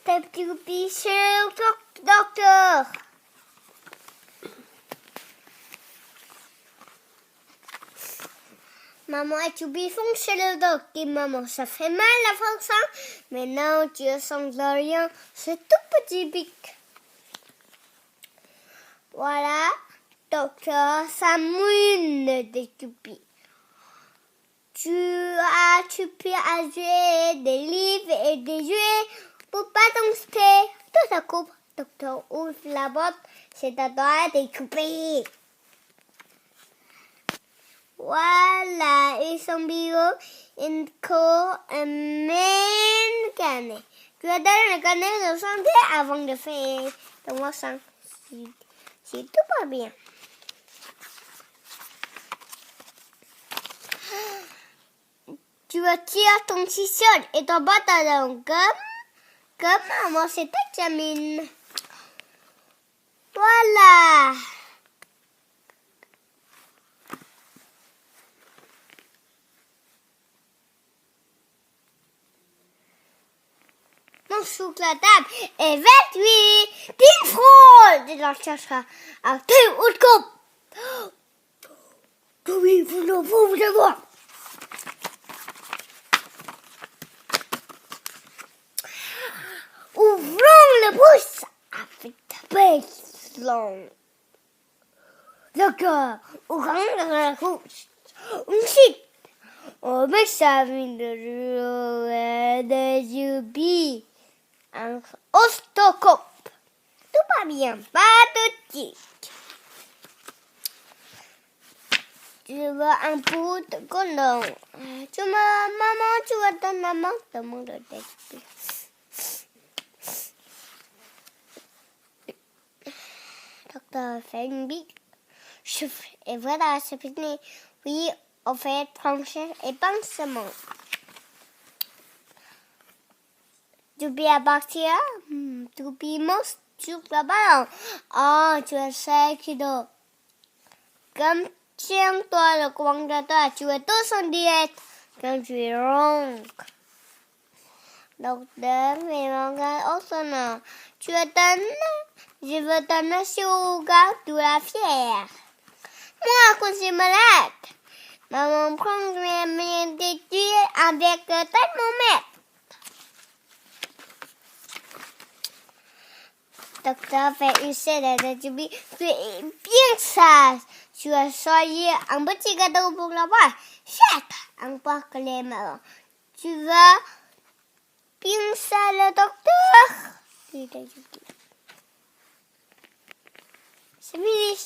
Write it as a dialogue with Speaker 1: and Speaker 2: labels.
Speaker 1: T'as CHOUPI chez le docteur. Maman et CHOUPI font chez le docteur. Maman, ça fait mal la France. Mais non, tu sens de rien. C'est tout petit pic. Voilà, docteur, ça mouine de CHOUPI. Tu peux jouer des livres et des jouets pour pas tomber. Tout à coup, docteur ouvre la boîte. C'est à toi de CHOUPI. Voilà, ils sont bio, une cour, un main canne. Tu as donné le canne de santé avant de faire ton moisson. Si tout va bien. Tu retires ton t-shirt et ton pantalon comme maman c'est t'examine. Voilà. Mon sous la table est vert, oui. Une fraude. Et là, je chercherai un thé ou de coupe. Oui, vous le voir. Ouvrons le bouche avec ta bête longue. D'accord, ouvrons la bouche. Ensuite, on met sa vie de CHOUPI. Un ostoscope. Tout va bien, pas de tic. Tu veux un bout de condom. Maman, tu veux ton maman? Demande le texte. Docteur fait une bite. Et voilà, c'est fini. Oui, on fait trancher et pansement. CHOUPI à partir. CHOUPI monte sur le ballon. Oh, tu es 5 kilos. Comme tiens-toi le commentateur, tu es tous en direct. Quand tu es rond. Docteur, mais mon gars, au sonore. Tu es je veux donner sur le gars de la fière. Moi, quand je suis malade, maman prend mes d'études avec le thermomètre. Docteur fait une scène de CHOUPI. Tu es bien sage. Tu as choisi un petit gâteau pour la voir. Chèque, encore que les marrons. Tu veux bien ça le docteur? C'est fini.